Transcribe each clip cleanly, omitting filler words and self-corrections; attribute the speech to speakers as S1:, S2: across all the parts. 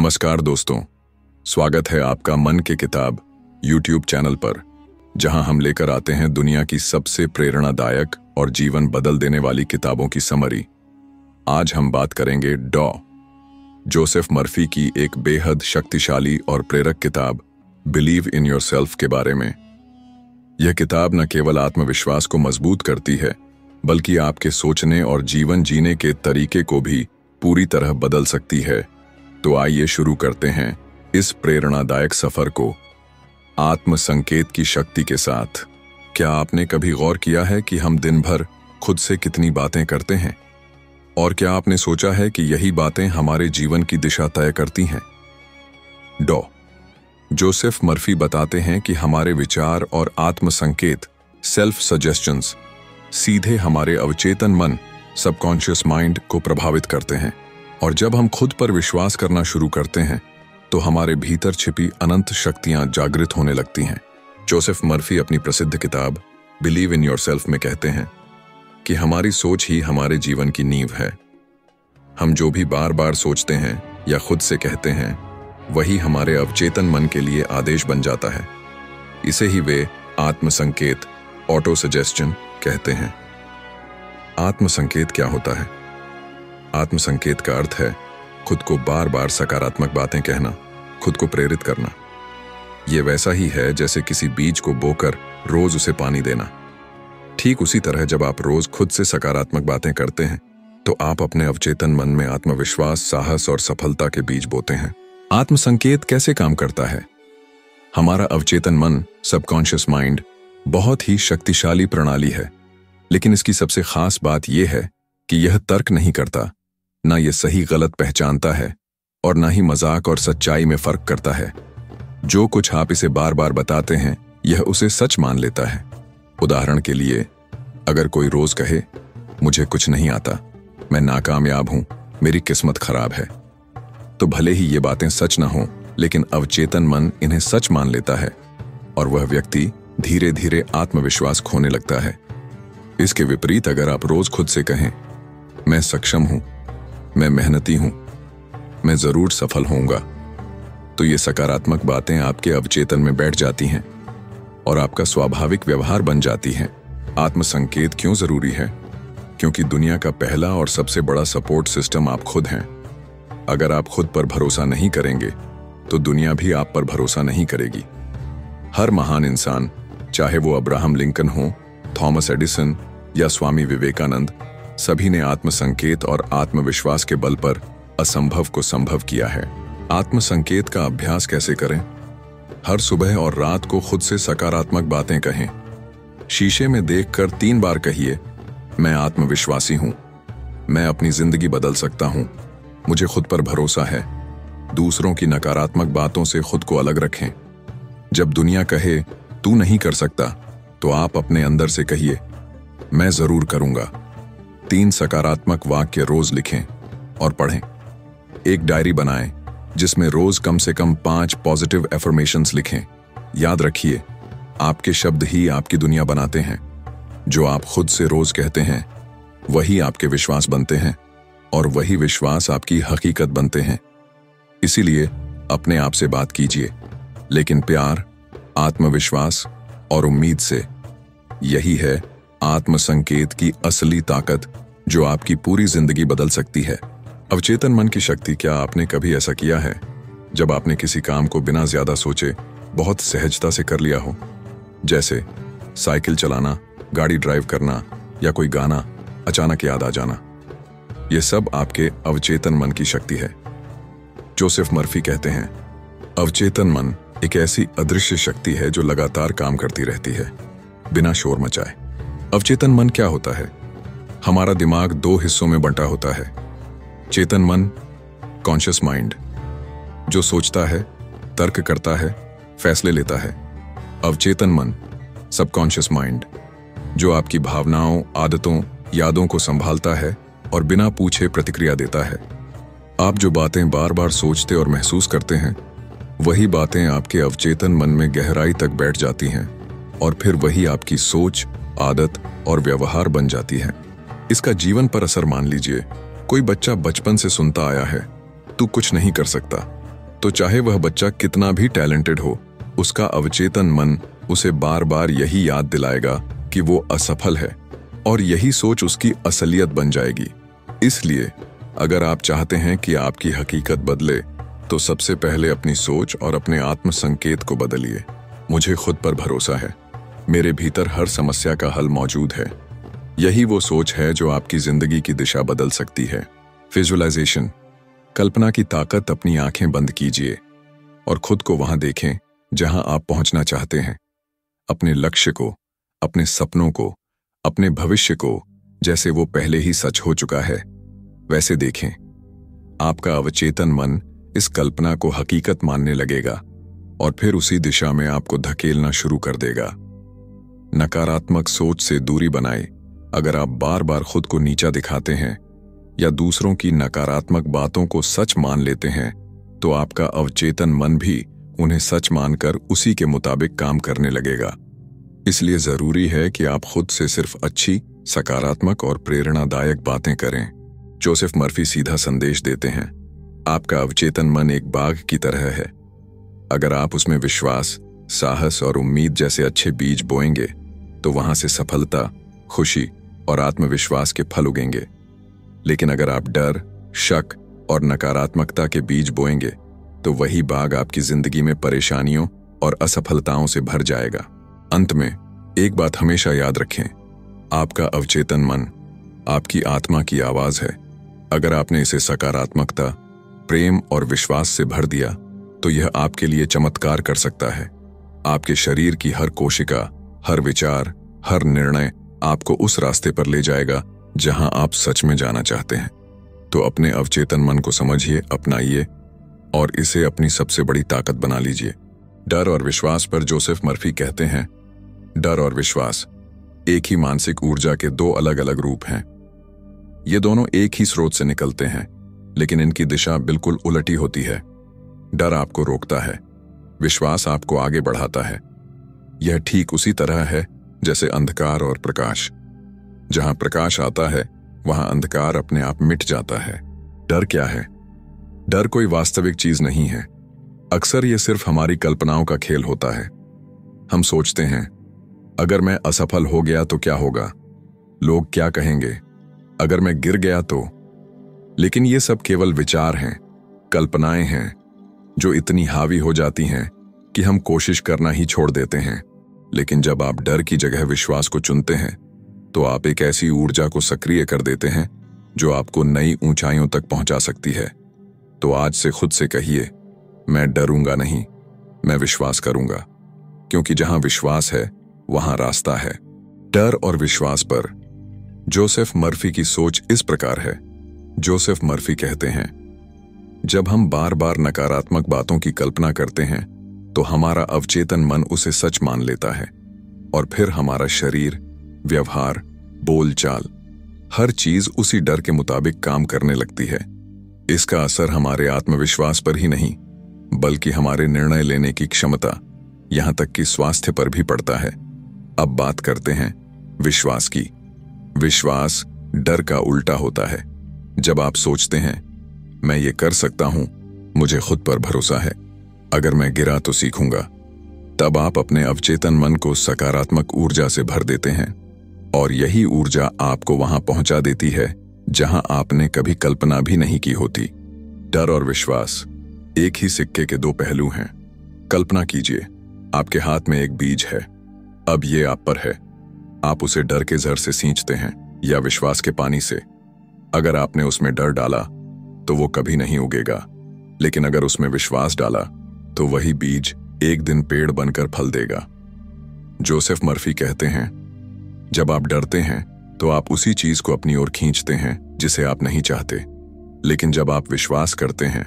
S1: नमस्कार दोस्तों, स्वागत है आपका मन के किताब YouTube चैनल पर, जहां हम लेकर आते हैं दुनिया की सबसे प्रेरणादायक और जीवन बदल देने वाली किताबों की समरी। आज हम बात करेंगे जोसेफ मर्फी की एक बेहद शक्तिशाली और प्रेरक किताब बिलीव इन योरसेल्फ के बारे में। यह किताब न केवल आत्मविश्वास को मजबूत करती है, बल्कि आपके सोचने और जीवन जीने के तरीके को भी पूरी तरह बदल सकती है। तो आइए शुरू करते हैं इस प्रेरणादायक सफर को आत्म संकेत की शक्ति के साथ। क्या आपने कभी गौर किया है कि हम दिन भर खुद से कितनी बातें करते हैं? और क्या आपने सोचा है कि यही बातें हमारे जीवन की दिशा तय करती हैं? जोसेफ मर्फी बताते हैं कि हमारे विचार और आत्म संकेत सेल्फ सजेशंस सीधे हमारे अवचेतन मन सबकॉन्शियस माइंड को प्रभावित करते हैं, और जब हम खुद पर विश्वास करना शुरू करते हैं तो हमारे भीतर छिपी अनंत शक्तियां जागृत होने लगती हैं। जोसेफ मर्फी अपनी प्रसिद्ध किताब बिलीव इन योरसेल्फ में कहते हैं कि हमारी सोच ही हमारे जीवन की नींव है। हम जो भी बार बार सोचते हैं या खुद से कहते हैं, वही हमारे अवचेतन मन के लिए आदेश बन जाता है। इसे ही वे आत्म संकेत ऑटो सजेस्शन कहते हैं। आत्म संकेत क्या होता है? आत्म संकेत का अर्थ है खुद को बार बार सकारात्मक बातें कहना, खुद को प्रेरित करना। यह वैसा ही है जैसे किसी बीज को बोकर रोज उसे पानी देना। ठीक उसी तरह जब आप रोज खुद से सकारात्मक बातें करते हैं तो आप अपने अवचेतन मन में आत्मविश्वास, साहस और सफलता के बीज बोते हैं। आत्म संकेत कैसे काम करता है? हमारा अवचेतन मन सबकॉन्शियस माइंड बहुत ही शक्तिशाली प्रणाली है, लेकिन इसकी सबसे खास बात यह है कि यह तर्क नहीं करता, ना ये सही गलत पहचानता है और ना ही मजाक और सच्चाई में फर्क करता है। जो कुछ आप इसे बार बार बताते हैं, यह उसे सच मान लेता है। उदाहरण के लिए, अगर कोई रोज कहे मुझे कुछ नहीं आता, मैं नाकामयाब हूं, मेरी किस्मत खराब है, तो भले ही ये बातें सच ना हों, लेकिन अवचेतन मन इन्हें सच मान लेता है और वह व्यक्ति धीरे धीरे आत्मविश्वास खोने लगता है। इसके विपरीत अगर आप रोज खुद से कहें मैं सक्षम हूं, मैं मेहनती हूं, मैं जरूर सफल होऊंगा, तो ये सकारात्मक बातें आपके अवचेतन में बैठ जाती हैं और आपका स्वाभाविक व्यवहार बन जाती हैं। आत्म संकेत क्यों जरूरी है? क्योंकि दुनिया का पहला और सबसे बड़ा सपोर्ट सिस्टम आप खुद हैं। अगर आप खुद पर भरोसा नहीं करेंगे तो दुनिया भी आप पर भरोसा नहीं करेगी। हर महान इंसान, चाहे वो अब्राहम लिंकन हो, थॉमस एडिसन या स्वामी विवेकानंद, सभी ने आत्म संकेत और आत्मविश्वास के बल पर असंभव को संभव किया है। आत्म संकेत का अभ्यास कैसे करें? हर सुबह और रात को खुद से सकारात्मक बातें कहें। शीशे में देखकर 3 बार कहिए, मैं आत्मविश्वासी हूं, मैं अपनी जिंदगी बदल सकता हूं, मुझे खुद पर भरोसा है। दूसरों की नकारात्मक बातों से खुद को अलग रखें। जब दुनिया कहे तू नहीं कर सकता, तो आप अपने अंदर से कहिए, मैं जरूर करूंगा। 3 सकारात्मक वाक्य रोज लिखें और पढ़ें। एक डायरी बनाएं जिसमें रोज कम से कम 5 पॉजिटिव एफर्मेशंस लिखें। याद रखिए, आपके शब्द ही आपकी दुनिया बनाते हैं। जो आप खुद से रोज कहते हैं, वही आपके विश्वास बनते हैं और वही विश्वास आपकी हकीकत बनते हैं। इसीलिए अपने आप से बात कीजिए, लेकिन प्यार, आत्मविश्वास और उम्मीद से। यही है आत्म संकेत की असली ताकत, जो आपकी पूरी जिंदगी बदल सकती है। अवचेतन मन की शक्ति। क्या आपने कभी ऐसा किया है जब आपने किसी काम को बिना ज्यादा सोचे बहुत सहजता से कर लिया हो? जैसे साइकिल चलाना, गाड़ी ड्राइव करना या कोई गाना अचानक याद आ जाना। यह सब आपके अवचेतन मन की शक्ति है। जोसेफ मर्फी कहते हैं, अवचेतन मन एक ऐसी अदृश्य शक्ति है जो लगातार काम करती रहती है बिना शोर मचाए। अवचेतन मन क्या होता है? हमारा दिमाग 2 हिस्सों में बंटा होता है। चेतन मन, कॉन्शियस माइंड, जो सोचता है, तर्क करता है, फैसले लेता है। अवचेतन मन, सबकॉन्शियस माइंड, जो आपकी भावनाओं, आदतों, यादों को संभालता है और बिना पूछे प्रतिक्रिया देता है। आप जो बातें बार बार सोचते और महसूस करते हैं, वही बातें आपके अवचेतन मन में गहराई तक बैठ जाती हैं और फिर वही आपकी सोच, आदत और व्यवहार बन जाती है। इसका जीवन पर असर मान लीजिए। कोई बच्चा बचपन से सुनता आया है, तू कुछ नहीं कर सकता, तो चाहे वह बच्चा कितना भी टैलेंटेड हो, उसका अवचेतन मन उसे बार बार यही याद दिलाएगा कि वो असफल है, और यही सोच उसकी असलियत बन जाएगी। इसलिए अगर आप चाहते हैं कि आपकी हकीकत बदले, तो सबसे पहले अपनी सोच और अपने आत्म संकेत को बदलिए। मुझे खुद पर भरोसा है, मेरे भीतर हर समस्या का हल मौजूद है। यही वो सोच है जो आपकी जिंदगी की दिशा बदल सकती है। विजुअलाइजेशन, कल्पना की ताकत। अपनी आंखें बंद कीजिए और खुद को वहां देखें जहां आप पहुंचना चाहते हैं। अपने लक्ष्य को, अपने सपनों को, अपने भविष्य को जैसे वो पहले ही सच हो चुका है वैसे देखें। आपका अवचेतन मन इस कल्पना को हकीकत मानने लगेगा और फिर उसी दिशा में आपको धकेलना शुरू कर देगा। नकारात्मक सोच से दूरी बनाएं। अगर आप बार बार खुद को नीचा दिखाते हैं या दूसरों की नकारात्मक बातों को सच मान लेते हैं, तो आपका अवचेतन मन भी उन्हें सच मानकर उसी के मुताबिक काम करने लगेगा। इसलिए जरूरी है कि आप खुद से सिर्फ अच्छी, सकारात्मक और प्रेरणादायक बातें करें। जोसेफ मर्फी सीधा संदेश देते हैं, आपका अवचेतन मन एक बाग की तरह है। अगर आप उसमें विश्वास, साहस और उम्मीद जैसे अच्छे बीज बोएंगे, तो वहां से सफलता, खुशी और आत्मविश्वास के फल उगेंगे। लेकिन अगर आप डर, शक और नकारात्मकता के बीज बोएंगे, तो वही बाग आपकी जिंदगी में परेशानियों और असफलताओं से भर जाएगा। अंत में एक बात हमेशा याद रखें, आपका अवचेतन मन आपकी आत्मा की आवाज है। अगर आपने इसे सकारात्मकता, प्रेम और विश्वास से भर दिया, तो यह आपके लिए चमत्कार कर सकता है। आपके शरीर की हर कोशिका, हर विचार, हर निर्णय आपको उस रास्ते पर ले जाएगा जहां आप सच में जाना चाहते हैं। तो अपने अवचेतन मन को समझिए, अपनाइए और इसे अपनी सबसे बड़ी ताकत बना लीजिए। डर और विश्वास पर जोसेफ मर्फी कहते हैं, डर और विश्वास एक ही मानसिक ऊर्जा के दो अलग अलग रूप हैं। ये दोनों एक ही स्रोत से निकलते हैं, लेकिन इनकी दिशा बिल्कुल उलटी होती है। डर आपको रोकता है, विश्वास आपको आगे बढ़ाता है। यह ठीक उसी तरह है जैसे अंधकार और प्रकाश। जहां प्रकाश आता है, वहां अंधकार अपने आप मिट जाता है। डर क्या है? डर कोई वास्तविक चीज नहीं है। अक्सर यह सिर्फ हमारी कल्पनाओं का खेल होता है। हम सोचते हैं, अगर मैं असफल हो गया तो क्या होगा? लोग क्या कहेंगे? अगर मैं गिर गया तो? लेकिन ये सब केवल विचार हैं, कल्पनाएं हैं, जो इतनी हावी हो जाती हैं कि हम कोशिश करना ही छोड़ देते हैं। लेकिन जब आप डर की जगह विश्वास को चुनते हैं, तो आप एक ऐसी ऊर्जा को सक्रिय कर देते हैं जो आपको नई ऊंचाइयों तक पहुंचा सकती है। तो आज से खुद से कहिए, मैं डरूंगा नहीं, मैं विश्वास करूंगा, क्योंकि जहां विश्वास है वहां रास्ता है। डर और विश्वास पर जोसेफ मर्फी की सोच इस प्रकार है। जोसेफ मर्फी कहते हैं, जब हम बार बार नकारात्मक बातों की कल्पना करते हैं, तो हमारा अवचेतन मन उसे सच मान लेता है और फिर हमारा शरीर, व्यवहार, बोलचाल, हर चीज उसी डर के मुताबिक काम करने लगती है। इसका असर हमारे आत्मविश्वास पर ही नहीं, बल्कि हमारे निर्णय लेने की क्षमता, यहां तक कि स्वास्थ्य पर भी पड़ता है। अब बात करते हैं विश्वास की। विश्वास डर का उल्टा होता है। जब आप सोचते हैं, मैं ये कर सकता हूं, मुझे खुद पर भरोसा है, अगर मैं गिरा तो सीखूंगा, तब आप अपने अवचेतन मन को सकारात्मक ऊर्जा से भर देते हैं और यही ऊर्जा आपको वहां पहुंचा देती है जहां आपने कभी कल्पना भी नहीं की होती। डर और विश्वास एक ही सिक्के के दो पहलू हैं। कल्पना कीजिए, आपके हाथ में एक बीज है। अब ये आप पर है, आप उसे डर के जर से सींचते हैं या विश्वास के पानी से। अगर आपने उसमें डर डाला तो वो कभी नहीं उगेगा, लेकिन अगर उसमें विश्वास डाला तो वही बीज एक दिन पेड़ बनकर फल देगा। जोसेफ मर्फी कहते हैं, जब आप डरते हैं तो आप उसी चीज को अपनी ओर खींचते हैं जिसे आप नहीं चाहते, लेकिन जब आप विश्वास करते हैं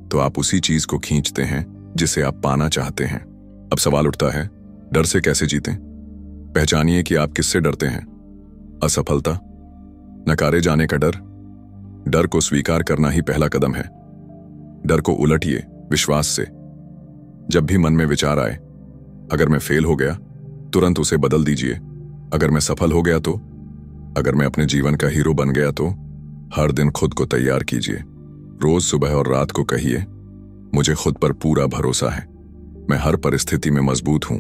S1: तो आप उसी चीज को खींचते हैं जिसे आप पाना चाहते हैं। अब सवाल उठता है, डर से कैसे जीतें? पहचानिए कि आप किससे डरते हैं। असफलता, नकारे जाने का डर। डर को स्वीकार करना ही पहला कदम है। डर को उलटिए विश्वास से। जब भी मन में विचार आए, अगर मैं फेल हो गया, तुरंत उसे बदल दीजिए। अगर मैं सफल हो गया तो, अगर मैं अपने जीवन का हीरो बन गया तो। हर दिन खुद को तैयार कीजिए। रोज सुबह और रात को कहिए, मुझे खुद पर पूरा भरोसा है। मैं हर परिस्थिति में मजबूत हूं।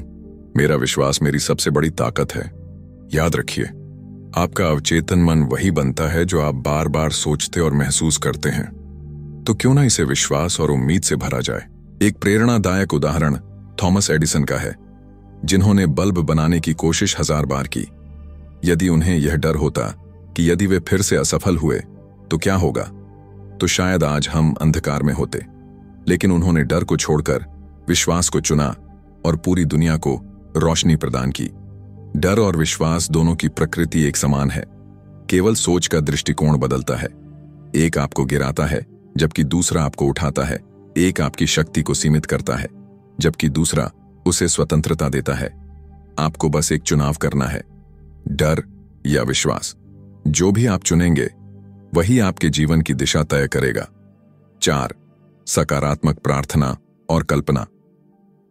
S1: मेरा विश्वास मेरी सबसे बड़ी ताकत है। याद रखिए, आपका अवचेतन मन वही बनता है जो आप बार बार सोचते और महसूस करते हैं। तो क्यों ना इसे विश्वास और उम्मीद से भरा जाए। एक प्रेरणादायक उदाहरण थॉमस एडिसन का है, जिन्होंने बल्ब बनाने की कोशिश 1000 बार की। यदि उन्हें यह डर होता कि यदि वे फिर से असफल हुए तो क्या होगा, तो शायद आज हम अंधकार में होते। लेकिन उन्होंने डर को छोड़कर विश्वास को चुना और पूरी दुनिया को रोशनी प्रदान की। डर और विश्वास दोनों की प्रकृति एक समान है, केवल सोच का दृष्टिकोण बदलता है। एक आपको गिराता है जबकि दूसरा आपको उठाता है। एक आपकी शक्ति को सीमित करता है जबकि दूसरा उसे स्वतंत्रता देता है। आपको बस एक चुनाव करना है, डर या विश्वास। जो भी आप चुनेंगे वही आपके जीवन की दिशा तय करेगा। 4. सकारात्मक प्रार्थना और कल्पना।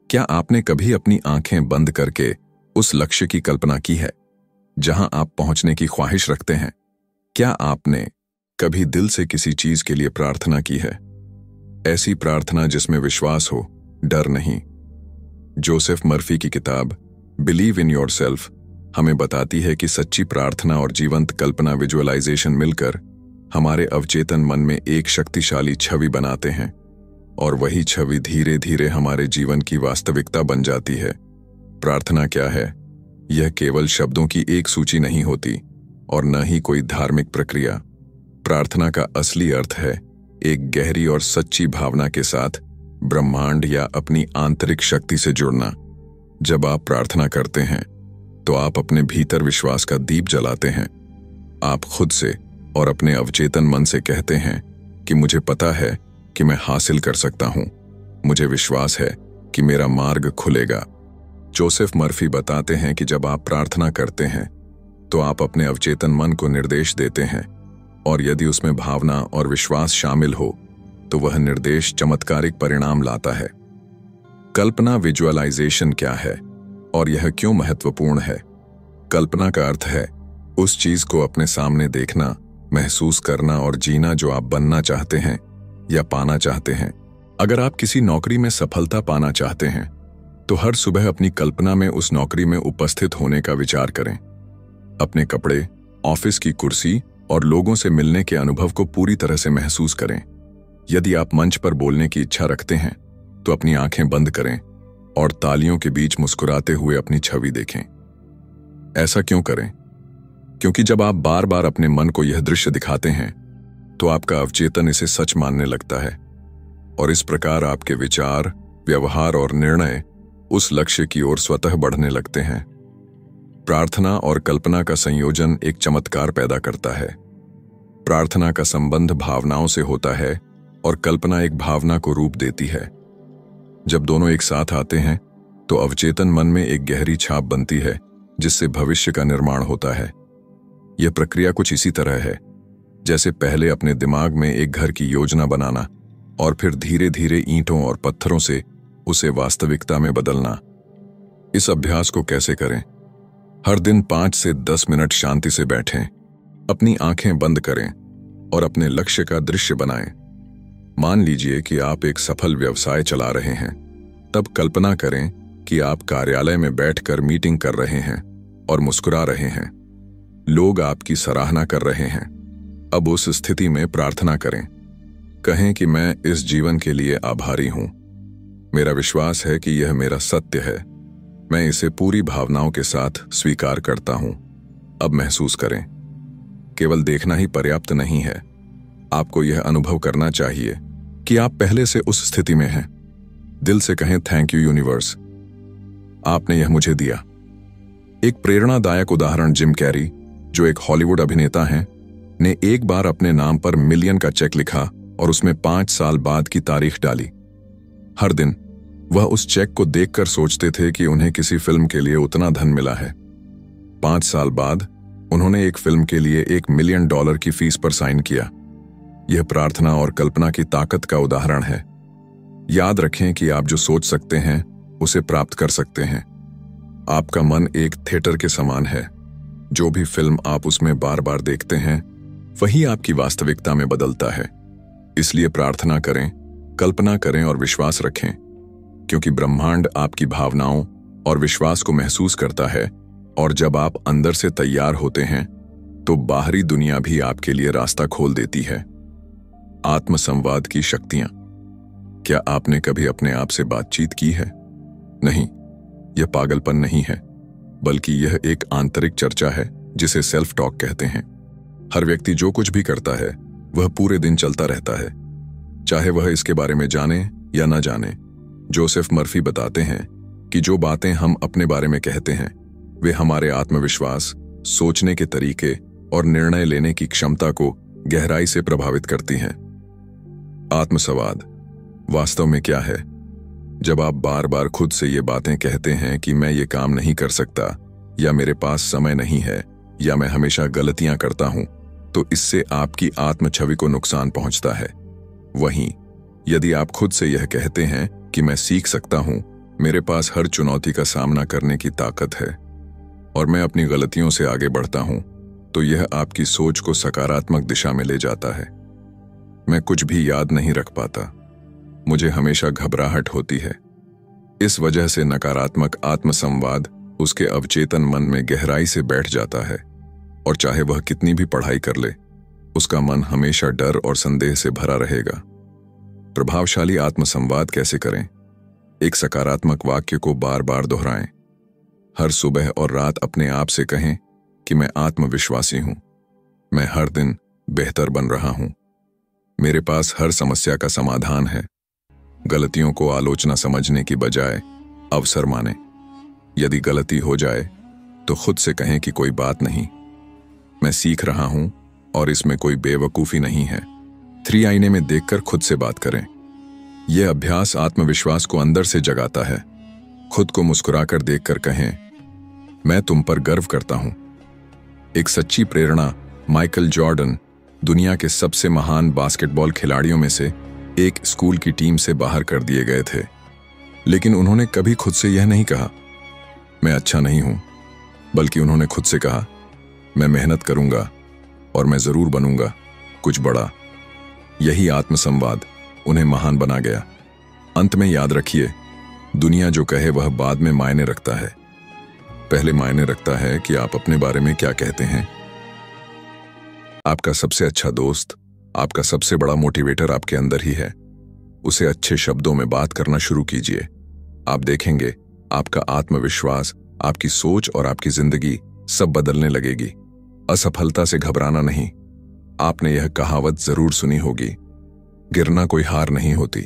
S1: क्या आपने कभी अपनी आंखें बंद करके उस लक्ष्य की कल्पना की है जहां आप पहुंचने की ख्वाहिश रखते हैं? क्या आपने कभी दिल से किसी चीज के लिए प्रार्थना की है? ऐसी प्रार्थना जिसमें विश्वास हो, डर नहीं। जोसेफ मर्फी की किताब बिलीव इन योरसेल्फ हमें बताती है कि सच्ची प्रार्थना और जीवंत कल्पना विजुअलाइजेशन मिलकर हमारे अवचेतन मन में एक शक्तिशाली छवि बनाते हैं और वही छवि धीरे धीरे हमारे जीवन की वास्तविकता बन जाती है। प्रार्थना क्या है? यह केवल शब्दों की एक सूची नहीं होती और न ही कोई धार्मिक प्रक्रिया। प्रार्थना का असली अर्थ है एक गहरी और सच्ची भावना के साथ ब्रह्मांड या अपनी आंतरिक शक्ति से जुड़ना। जब आप प्रार्थना करते हैं तो आप अपने भीतर विश्वास का दीप जलाते हैं। आप खुद से और अपने अवचेतन मन से कहते हैं कि मुझे पता है कि मैं हासिल कर सकता हूं। मुझे विश्वास है कि मेरा मार्ग खुलेगा। जोसेफ मर्फी बताते हैं कि जब आप प्रार्थना करते हैं तो आप अपने अवचेतन मन को निर्देश देते हैं और यदि उसमें भावना और विश्वास शामिल हो तो वह निर्देश चमत्कारिक परिणाम लाता है। कल्पना विजुअलाइजेशन क्या है और यह क्यों महत्वपूर्ण है? कल्पना का अर्थ है उस चीज को अपने सामने देखना, महसूस करना और जीना जो आप बनना चाहते हैं या पाना चाहते हैं। अगर आप किसी नौकरी में सफलता पाना चाहते हैं तो हर सुबह अपनी कल्पना में उस नौकरी में उपस्थित होने का विचार करें। अपने कपड़े, ऑफिस की कुर्सी और लोगों से मिलने के अनुभव को पूरी तरह से महसूस करें। यदि आप मंच पर बोलने की इच्छा रखते हैं तो अपनी आंखें बंद करें और तालियों के बीच मुस्कुराते हुए अपनी छवि देखें। ऐसा क्यों करें? क्योंकि जब आप बार बार अपने मन को यह दृश्य दिखाते हैं तो आपका अवचेतन इसे सच मानने लगता है और इस प्रकार आपके विचार, व्यवहार और निर्णय उस लक्ष्य की ओर स्वतः बढ़ने लगते हैं। प्रार्थना और कल्पना का संयोजन एक चमत्कार पैदा करता है। प्रार्थना का संबंध भावनाओं से होता है और कल्पना एक भावना को रूप देती है। जब दोनों एक साथ आते हैं तो अवचेतन मन में एक गहरी छाप बनती है जिससे भविष्य का निर्माण होता है। यह प्रक्रिया कुछ इसी तरह है जैसे पहले अपने दिमाग में एक घर की योजना बनाना और फिर धीरे धीरे ईंटों और पत्थरों से उसे वास्तविकता में बदलना। इस अभ्यास को कैसे करें? हर दिन 5 से 10 मिनट शांति से बैठें, अपनी आंखें बंद करें और अपने लक्ष्य का दृश्य बनाएं। मान लीजिए कि आप एक सफल व्यवसाय चला रहे हैं। तब कल्पना करें कि आप कार्यालय में बैठकर मीटिंग कर रहे हैं और मुस्कुरा रहे हैं। लोग आपकी सराहना कर रहे हैं। अब उस स्थिति में प्रार्थना करें। कहें कि मैं इस जीवन के लिए आभारी हूं। मेरा विश्वास है कि यह मेरा सत्य है। मैं इसे पूरी भावनाओं के साथ स्वीकार करता हूं। अब महसूस करें। केवल देखना ही पर्याप्त नहीं है। आपको यह अनुभव करना चाहिए कि आप पहले से उस स्थिति में हैं। दिल से कहें, थैंक यू यूनिवर्स, आपने यह मुझे दिया। एक प्रेरणादायक उदाहरण जिम कैरी, जो एक हॉलीवुड अभिनेता हैं, ने एक बार अपने नाम पर मिलियन का चेक लिखा और उसमें 5 साल बाद की तारीख डाली। हर दिन वह उस चेक को देखकर सोचते थे कि उन्हें किसी फिल्म के लिए उतना धन मिला है। 5 साल बाद उन्होंने एक फिल्म के लिए $1 मिलियन की फीस पर साइन किया। यह प्रार्थना और कल्पना की ताकत का उदाहरण है। याद रखें कि आप जो सोच सकते हैं उसे प्राप्त कर सकते हैं। आपका मन एक थिएटर के समान है। जो भी फिल्म आप उसमें बार बार देखते हैं वही आपकी वास्तविकता में बदलता है। इसलिए प्रार्थना करें कल्पना करें और विश्वास रखें, क्योंकि ब्रह्मांड आपकी भावनाओं और विश्वास को महसूस करता है, और जब आप अंदर से तैयार होते हैं तो बाहरी दुनिया भी आपके लिए रास्ता खोल देती है। आत्मसंवाद की शक्तियां। क्या आपने कभी अपने आप से बातचीत की है? नहीं, यह पागलपन नहीं है, बल्कि यह एक आंतरिक चर्चा है जिसे सेल्फ टॉक कहते हैं। हर व्यक्ति जो कुछ भी करता है वह पूरे दिन चलता रहता है, चाहे वह इसके बारे में जाने या न जाने। जोसेफ मर्फी बताते हैं कि जो बातें हम अपने बारे में कहते हैं वे हमारे आत्मविश्वास, सोचने के तरीके और निर्णय लेने की क्षमता को गहराई से प्रभावित करती हैं। आत्मसंवाद वास्तव में क्या है? जब आप बार बार खुद से ये बातें कहते हैं कि मैं ये काम नहीं कर सकता, या मेरे पास समय नहीं है, या मैं हमेशा गलतियां करता हूं, तो इससे आपकी आत्म छवि को नुकसान पहुंचता है। वहीं यदि आप खुद से यह कहते हैं कि मैं सीख सकता हूं, मेरे पास हर चुनौती का सामना करने की ताकत है और मैं अपनी गलतियों से आगे बढ़ता हूं, तो यह आपकी सोच को सकारात्मक दिशा में ले जाता है। मैं कुछ भी याद नहीं रख पाता, मुझे हमेशा घबराहट होती है। इस वजह से नकारात्मक आत्मसंवाद उसके अवचेतन मन में गहराई से बैठ जाता है, और चाहे वह कितनी भी पढ़ाई कर ले, उसका मन हमेशा डर और संदेह से भरा रहेगा। प्रभावशाली आत्मसंवाद कैसे करें? एक सकारात्मक वाक्य को बार बार दोहराएं। हर सुबह और रात अपने आप से कहें कि मैं आत्मविश्वासी हूं, मैं हर दिन बेहतर बन रहा हूं, मेरे पास हर समस्या का समाधान है। गलतियों को आलोचना समझने की बजाय अवसर मानें। यदि गलती हो जाए तो खुद से कहें कि कोई बात नहीं, मैं सीख रहा हूं और इसमें कोई बेवकूफ़ी नहीं है। 3 आईने में देखकर खुद से बात करें। यह अभ्यास आत्मविश्वास को अंदर से जगाता है। खुद को मुस्कुराकर देखकर कहें, मैं तुम पर गर्व करता हूं। एक सच्ची प्रेरणा माइकल जॉर्डन, दुनिया के सबसे महान बास्केटबॉल खिलाड़ियों में से एक, स्कूल की टीम से बाहर कर दिए गए थे, लेकिन उन्होंने कभी खुद से यह नहीं कहा मैं अच्छा नहीं हूं, बल्कि उन्होंने खुद से कहा मैं मेहनत करूंगा और मैं जरूर बनूंगा कुछ बड़ा। यही आत्मसंवाद उन्हें महान बना गया। अंत में याद रखिए, दुनिया जो कहे वह बाद में मायने रखता है, पहले मायने रखता है कि आप अपने बारे में क्या कहते हैं। आपका सबसे अच्छा दोस्त, आपका सबसे बड़ा मोटिवेटर आपके अंदर ही है। उसे अच्छे शब्दों में बात करना शुरू कीजिए। आप देखेंगे आपका आत्मविश्वास, आपकी सोच और आपकी जिंदगी सब बदलने लगेगी। असफलता से घबराना नहीं। आपने यह कहावत जरूर सुनी होगी, गिरना कोई हार नहीं होती,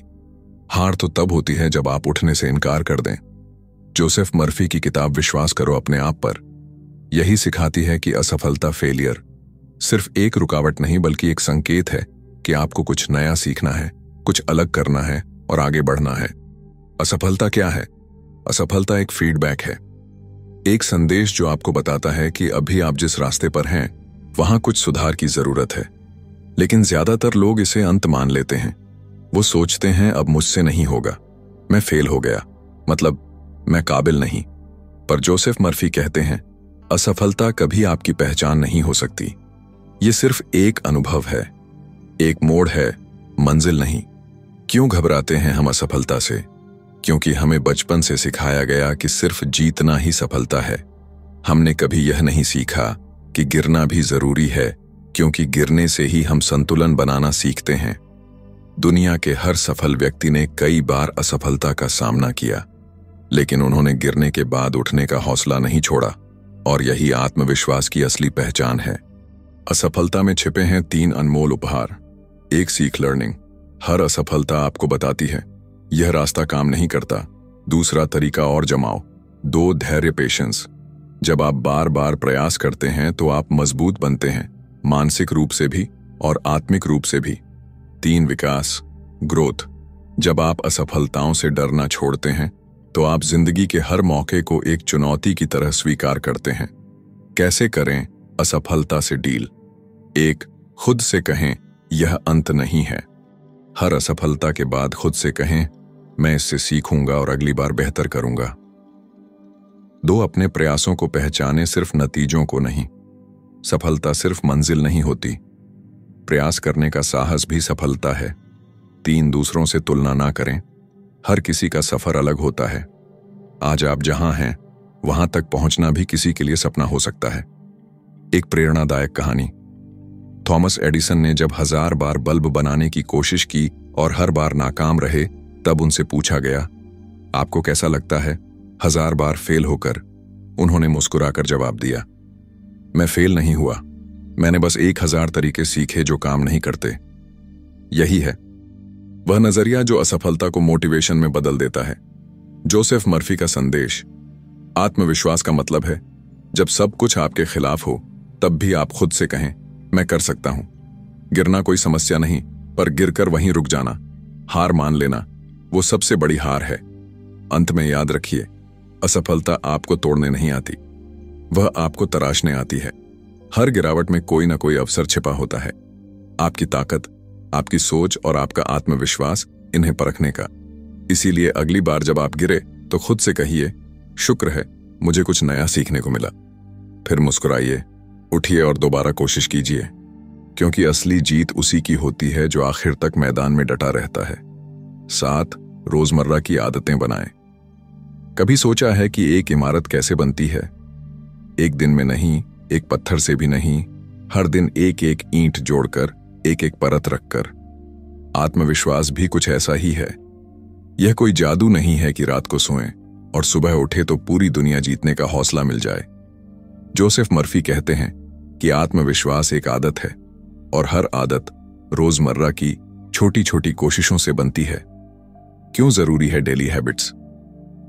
S1: हार तो तब होती है जब आप उठने से इनकार कर दें। जोसेफ मर्फी की किताब विश्वास करो अपने आप पर यही सिखाती है कि असफलता, फेलियर सिर्फ एक रुकावट नहीं, बल्कि एक संकेत है कि आपको कुछ नया सीखना है, कुछ अलग करना है और आगे बढ़ना है। असफलता क्या है? असफलता एक फीडबैक है, एक संदेश जो आपको बताता है कि अभी आप जिस रास्ते पर हैं वहां कुछ सुधार की जरूरत है। लेकिन ज्यादातर लोग इसे अंत मान लेते हैं। वो सोचते हैं अब मुझसे नहीं होगा, मैं फेल हो गया, मतलब मैं काबिल नहीं। पर जोसेफ मर्फी कहते हैं असफलता कभी आपकी पहचान नहीं हो सकती। ये सिर्फ एक अनुभव है, एक मोड़ है, मंजिल नहीं। क्यों घबराते हैं हम असफलता से? क्योंकि हमें बचपन से सिखाया गया कि सिर्फ जीतना ही सफलता है। हमने कभी यह नहीं सीखा कि गिरना भी जरूरी है, क्योंकि गिरने से ही हम संतुलन बनाना सीखते हैं। दुनिया के हर सफल व्यक्ति ने कई बार असफलता का सामना किया, लेकिन उन्होंने गिरने के बाद उठने का हौसला नहीं छोड़ा, और यही आत्मविश्वास की असली पहचान है। असफलता में छिपे हैं 3 अनमोल उपहार। 1 सीख, लर्निंग। हर असफलता आपको बताती है यह रास्ता काम नहीं करता। 2 तरीका और जमाओ। 2 धैर्य, पेशेंस। जब आप बार बार प्रयास करते हैं तो आप मजबूत बनते हैं, मानसिक रूप से भी और आत्मिक रूप से भी। 3 विकास, ग्रोथ। जब आप असफलताओं से डरना छोड़ते हैं तो आप जिंदगी के हर मौके को एक चुनौती की तरह स्वीकार करते हैं। कैसे करें असफलता से डील? 1, खुद से कहें यह अंत नहीं है। हर असफलता के बाद खुद से कहें मैं इससे सीखूंगा और अगली बार बेहतर करूंगा। 2, अपने प्रयासों को पहचानें, सिर्फ नतीजों को नहीं। सफलता सिर्फ मंजिल नहीं होती, प्रयास करने का साहस भी सफलता है। 3 दूसरों से तुलना ना करें। हर किसी का सफर अलग होता है। आज आप जहां हैं वहां तक पहुंचना भी किसी के लिए सपना हो सकता है। एक प्रेरणादायक कहानी। थॉमस एडिसन ने जब 1000 बार बल्ब बनाने की कोशिश की और हर बार नाकाम रहे, तब उनसे पूछा गया, आपको कैसा लगता है 1000 बार फेल होकर? उन्होंने मुस्कुराकर जवाब दिया, मैं फेल नहीं हुआ, मैंने बस 1000 तरीके सीखे जो काम नहीं करते। यही है वह नजरिया जो असफलता को मोटिवेशन में बदल देता है। जोसेफ मर्फी का संदेश। आत्मविश्वास का मतलब है जब सब कुछ आपके खिलाफ हो तब भी आप खुद से कहें, मैं कर सकता हूं। गिरना कोई समस्या नहीं, पर गिरकर वहीं रुक जाना, हार मान लेना, वो सबसे बड़ी हार है। अंत में याद रखिए, असफलता आपको तोड़ने नहीं आती, वह आपको तराशने आती है। हर गिरावट में कोई ना कोई अवसर छिपा होता है। आपकी ताकत, आपकी सोच और आपका आत्मविश्वास इन्हें परखने का। इसीलिए अगली बार जब आप गिरे तो खुद से कहिए, शुक्र है मुझे कुछ नया सीखने को मिला। फिर मुस्कुराइए, उठिए और दोबारा कोशिश कीजिए, क्योंकि असली जीत उसी की होती है जो आखिर तक मैदान में डटा रहता है। 7 रोजमर्रा की आदतें बनाएं। कभी सोचा है कि एक इमारत कैसे बनती है? एक दिन में नहीं, एक पत्थर से भी नहीं, हर दिन एक एक ईंट जोड़कर, एक एक परत रखकर। आत्मविश्वास भी कुछ ऐसा ही है। यह कोई जादू नहीं है कि रात को सोएं और सुबह उठे तो पूरी दुनिया जीतने का हौसला मिल जाए। जोसेफ मर्फी कहते हैं कि आत्मविश्वास एक आदत है और हर आदत रोजमर्रा की छोटी छोटी कोशिशों से बनती है। क्यों जरूरी है डेली हैबिट्स?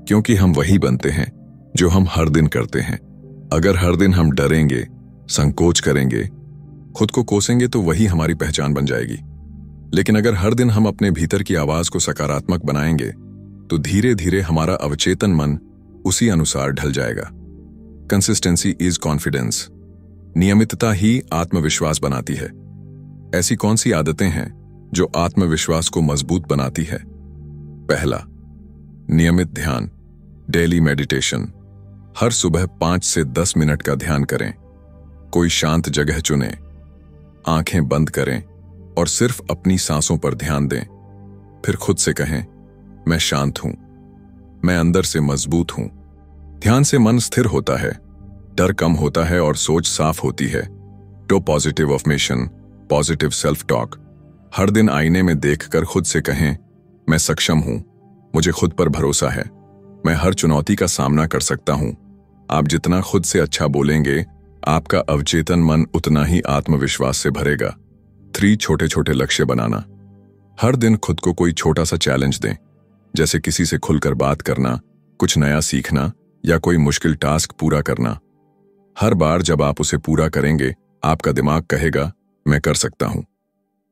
S1: क्योंकि हम वही बनते हैं जो हम हर दिन करते हैं। अगर हर दिन हम डरेंगे, संकोच करेंगे, खुद को कोसेंगे तो वही हमारी पहचान बन जाएगी। लेकिन अगर हर दिन हम अपने भीतर की आवाज को सकारात्मक बनाएंगे तो धीरे धीरे हमारा अवचेतन मन उसी अनुसार ढल जाएगा। Consistency is confidence. नियमितता ही आत्मविश्वास बनाती है। ऐसी कौन सी आदतें हैं जो आत्मविश्वास को मजबूत बनाती है? पहला, नियमित ध्यान, डेली मेडिटेशन। हर सुबह 5 से 10 मिनट का ध्यान करें। कोई शांत जगह चुनें, आंखें बंद करें और सिर्फ अपनी सांसों पर ध्यान दें। फिर खुद से कहें, मैं शांत हूं, मैं अंदर से मजबूत हूं। ध्यान से मन स्थिर होता है, डर कम होता है और सोच साफ होती है। तो positive affirmation, positive self talk. हर दिन आईने में देखकर खुद से कहें, मैं सक्षम हूं, मुझे खुद पर भरोसा है, मैं हर चुनौती का सामना कर सकता हूं। आप जितना खुद से अच्छा बोलेंगे, आपका अवचेतन मन उतना ही आत्मविश्वास से भरेगा। 3 छोटे छोटे लक्ष्य बनाना। हर दिन खुद को कोई छोटा सा चैलेंज दें, जैसे किसी से खुलकर बात करना, कुछ नया सीखना या कोई मुश्किल टास्क पूरा करना। हर बार जब आप उसे पूरा करेंगे, आपका दिमाग कहेगा, मैं कर सकता हूं।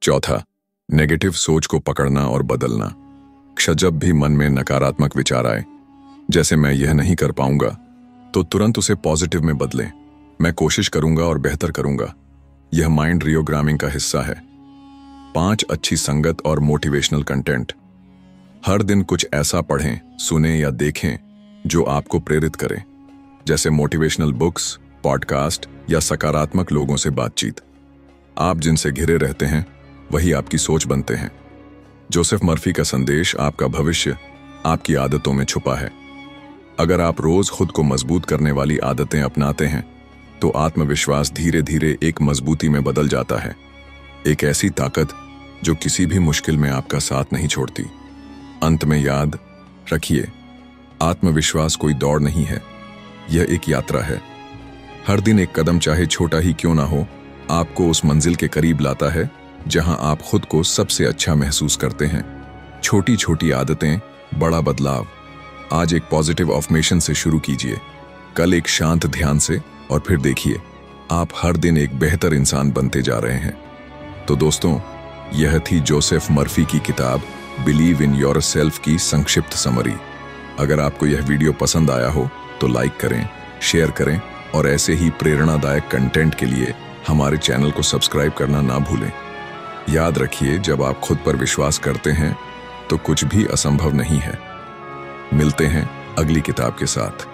S1: चौथा, नेगेटिव सोच को पकड़ना और बदलना। जब भी मन में नकारात्मक विचार आए, जैसे मैं यह नहीं कर पाऊंगा, तो तुरंत उसे पॉजिटिव में बदलें। मैं कोशिश करूंगा और बेहतर करूंगा। यह माइंड रियोग्रामिंग का हिस्सा है। 5 अच्छी संगत और मोटिवेशनल कंटेंट। हर दिन कुछ ऐसा पढ़ें, सुनें या देखें जो आपको प्रेरित करें, जैसे मोटिवेशनल बुक्स, पॉडकास्ट या सकारात्मक लोगों से बातचीत। आप जिनसे घिरे रहते हैं वही आपकी सोच बनते हैं। जोसेफ मर्फी का संदेश, आपका भविष्य आपकी आदतों में छुपा है। अगर आप रोज खुद को मजबूत करने वाली आदतें अपनाते हैं तो आत्मविश्वास धीरे धीरे एक मजबूती में बदल जाता है। एक ऐसी ताकत जो किसी भी मुश्किल में आपका साथ नहीं छोड़ती। अंत में याद रखिए, आत्मविश्वास कोई दौड़ नहीं है, यह एक यात्रा है। हर दिन एक कदम, चाहे छोटा ही क्यों ना हो, आपको उस मंजिल के करीब लाता है जहां आप खुद को सबसे अच्छा महसूस करते हैं। छोटी छोटी आदतें, बड़ा बदलाव। आज एक पॉजिटिव अफर्मेशन से शुरू कीजिए, कल एक शांत ध्यान से, और फिर देखिए आप हर दिन एक बेहतर इंसान बनते जा रहे हैं। तो दोस्तों, यह थी जोसेफ मर्फी की किताब बिलीव इन योरसेल्फ की संक्षिप्त समरी। अगर आपको यह वीडियो पसंद आया हो तो लाइक करें, शेयर करें और ऐसे ही प्रेरणादायक कंटेंट के लिए हमारे चैनल को सब्सक्राइब करना ना भूलें। याद रखिए, जब आप खुद पर विश्वास करते हैं तो कुछ भी असंभव नहीं है। मिलते हैं अगली किताब के साथ।